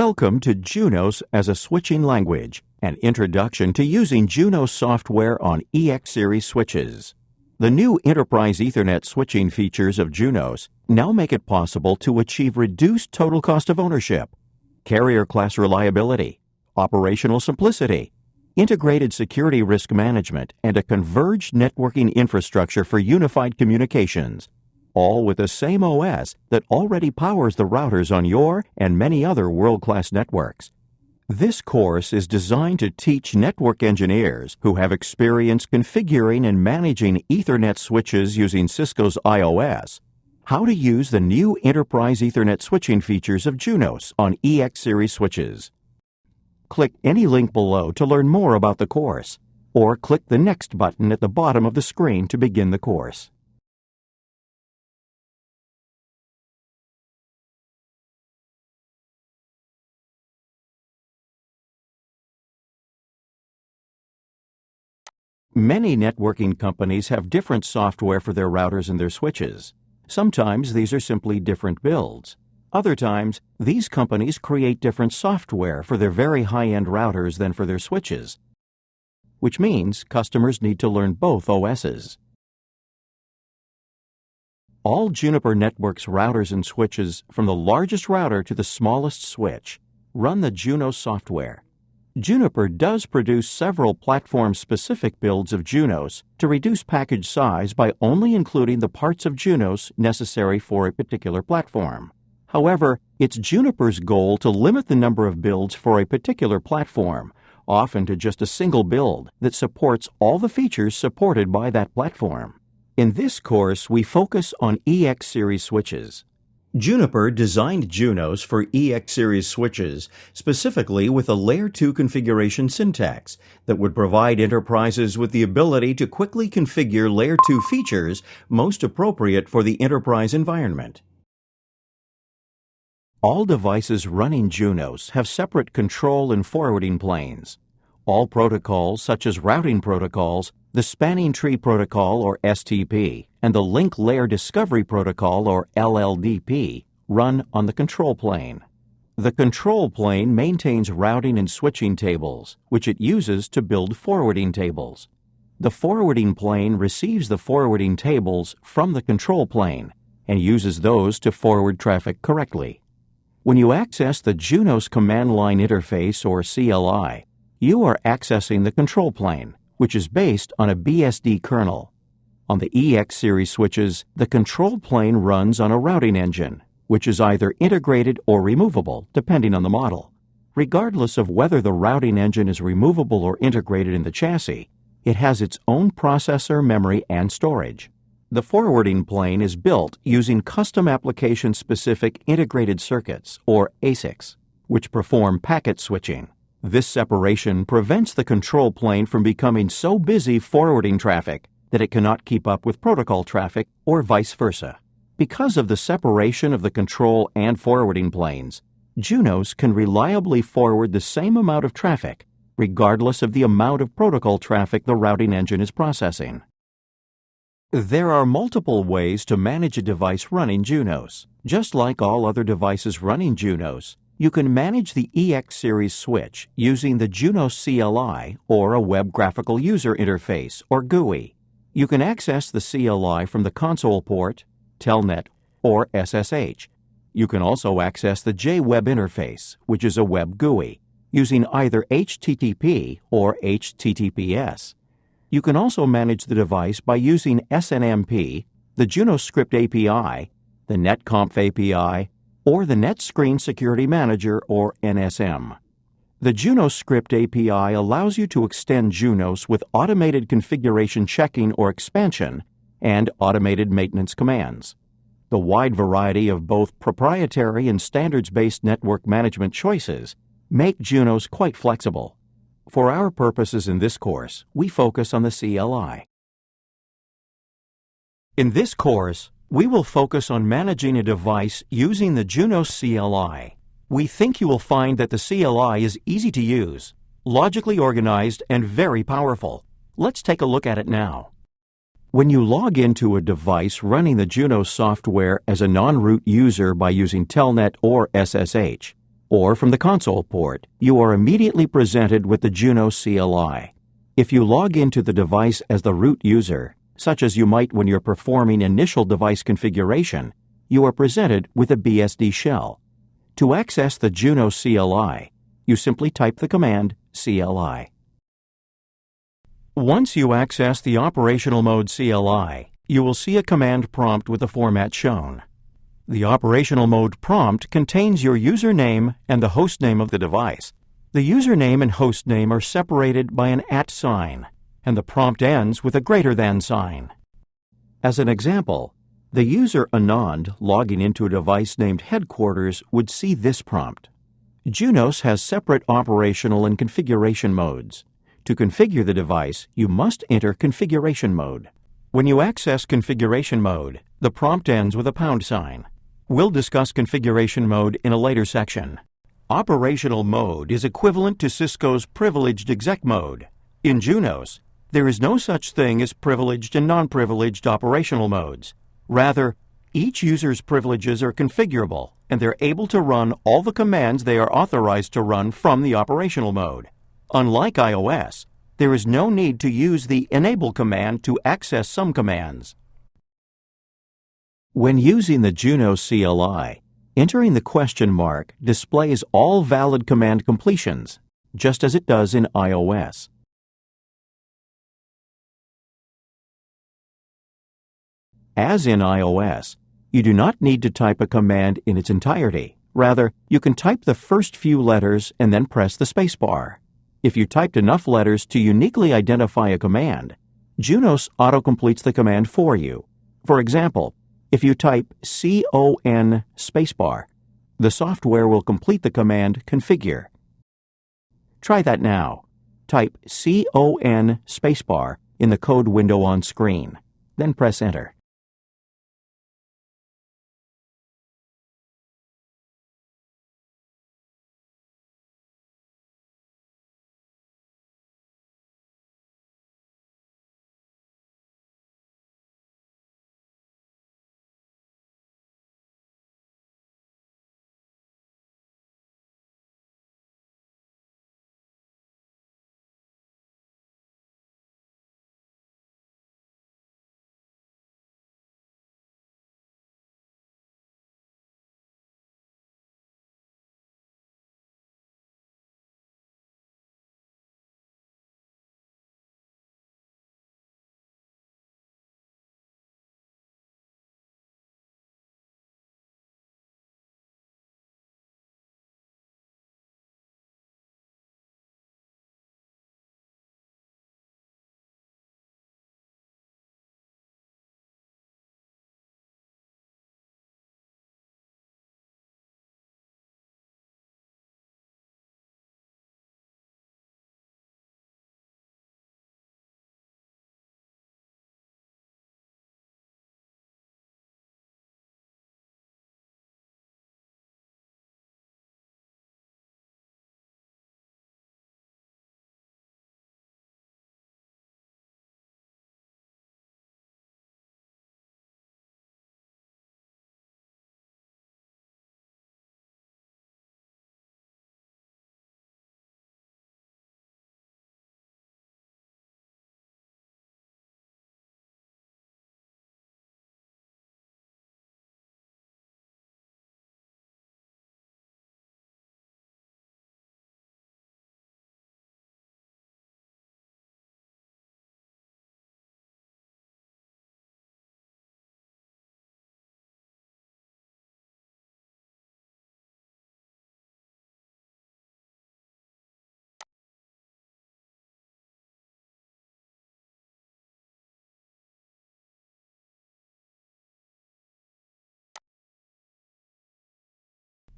Welcome to Junos as a switching language, an introduction to using Junos software on EX series switches. The new Enterprise Ethernet switching features of Junos now make it possible to achieve reduced total cost of ownership, carrier class reliability, operational simplicity, integrated security risk management, and a converged networking infrastructure for unified communications, all with the same OS that already powers the routers on your and many other world-class networks. This course is designed to teach network engineers who have experience configuring and managing Ethernet switches using Cisco's iOS how to use the new Enterprise Ethernet switching features of Junos on EX series switches. Click any link below to learn more about the course, or click the Next button at the bottom of the screen to begin the course. Many networking companies have different software for their routers and their switches. Sometimes these are simply different builds. Other times, these companies create different software for their very high-end routers than for their switches, which means customers need to learn both OSs. All Juniper Networks routers and switches, from the largest router to the smallest switch, run the Junos software. Juniper does produce several platform-specific builds of Junos to reduce package size by only including the parts of Junos necessary for a particular platform. However, it's Juniper's goal to limit the number of builds for a particular platform, often to just a single build that supports all the features supported by that platform. In this course, we focus on EX series switches. Juniper designed Junos for EX series switches specifically with a Layer 2 configuration syntax that would provide enterprises with the ability to quickly configure Layer 2 features most appropriate for the enterprise environment. All devices running Junos have separate control and forwarding planes. All protocols, such as routing protocols, the Spanning Tree Protocol, or STP, and the Link Layer Discovery Protocol, or LLDP, run on the control plane. The control plane maintains routing and switching tables, which it uses to build forwarding tables. The forwarding plane receives the forwarding tables from the control plane and uses those to forward traffic correctly. When you access the Junos Command Line Interface, or CLI, you are accessing the control plane, which is based on a BSD kernel. On the EX series switches, the control plane runs on a routing engine, which is either integrated or removable, depending on the model. Regardless of whether the routing engine is removable or integrated in the chassis, it has its own processor, memory, and storage. The forwarding plane is built using custom application-specific integrated circuits, or ASICs, which perform packet switching. This separation prevents the control plane from becoming so busy forwarding traffic that it cannot keep up with protocol traffic, or vice versa. Because of the separation of the control and forwarding planes, Junos can reliably forward the same amount of traffic, regardless of the amount of protocol traffic the routing engine is processing. There are multiple ways to manage a device running Junos. Just like all other devices running Junos, you can manage the EX series switch using the Junos CLI, or a Web Graphical User Interface, or GUI. You can access the CLI from the console port, Telnet, or SSH. You can also access the JWeb interface, which is a web GUI, using either HTTP or HTTPS. You can also manage the device by using SNMP, the Junos Script API, the NetConf API, or the NetScreen Security Manager, or NSM. The Junos Script API allows you to extend Junos with automated configuration checking or expansion and automated maintenance commands. The wide variety of both proprietary and standards-based network management choices make Junos quite flexible. For our purposes in this course, we focus on the CLI. In this course, we will focus on managing a device using the Junos CLI. We think you will find that the CLI is easy to use, logically organized, and very powerful. Let's take a look at it now. When you log into a device running the Junos software as a non-root user by using Telnet or SSH, or from the console port, you are immediately presented with the Junos CLI. If you log into the device as the root user, such as you might when you're performing initial device configuration, you are presented with a BSD shell. To access the Junos CLI, you simply type the command CLI. Once you access the operational mode CLI, you will see a command prompt with the format shown. The operational mode prompt contains your username and the hostname of the device. The username and hostname are separated by an @ sign, and the prompt ends with a greater than sign. As an example, the user Anand logging into a device named Headquarters would see this prompt. Junos has separate operational and configuration modes. To configure the device, you must enter configuration mode. When you access configuration mode, the prompt ends with a pound sign. We'll discuss configuration mode in a later section. Operational mode is equivalent to Cisco's privileged exec mode. In Junos, there is no such thing as privileged and non-privileged operational modes. Rather, each user's privileges are configurable, and they're able to run all the commands they are authorized to run from the operational mode. Unlike iOS, there is no need to use the enable command to access some commands. When using the Junos CLI, entering the question mark displays all valid command completions, just as it does in iOS. As in iOS, you do not need to type a command in its entirety. Rather, you can type the first few letters and then press the spacebar. If you typed enough letters to uniquely identify a command, Junos autocompletes the command for you. For example, if you type CON spacebar, the software will complete the command configure. Try that now. Type CON spacebar in the code window on screen, then press enter.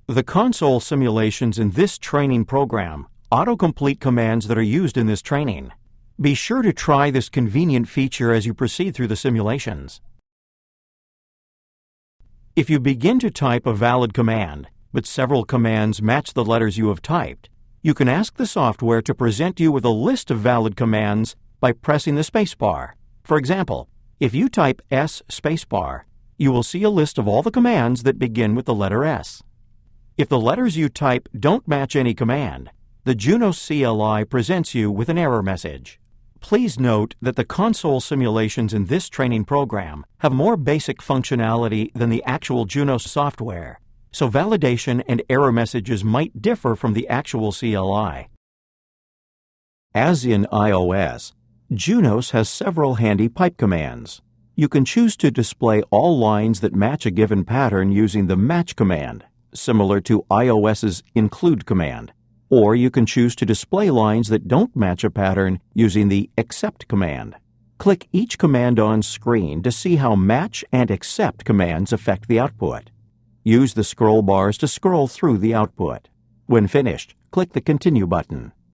The console simulations in this training program autocomplete commands that are used in this training. Be sure to try this convenient feature as you proceed through the simulations. If you begin to type a valid command, but several commands match the letters you have typed, you can ask the software to present you with a list of valid commands by pressing the spacebar. For example, if you type S spacebar, you will see a list of all the commands that begin with the letter S. If the letters you type don't match any command, the Junos CLI presents you with an error message. Please note that the console simulations in this training program have more basic functionality than the actual Junos software, so validation and error messages might differ from the actual CLI. As in iOS, Junos has several handy pipe commands. You can choose to display all lines that match a given pattern using the Match command, similar to iOS's Include command. Or you can choose to display lines that don't match a pattern using the Except command. Click each command on screen to see how Match and Except commands affect the output. Use the scroll bars to scroll through the output. When finished, click the Continue button.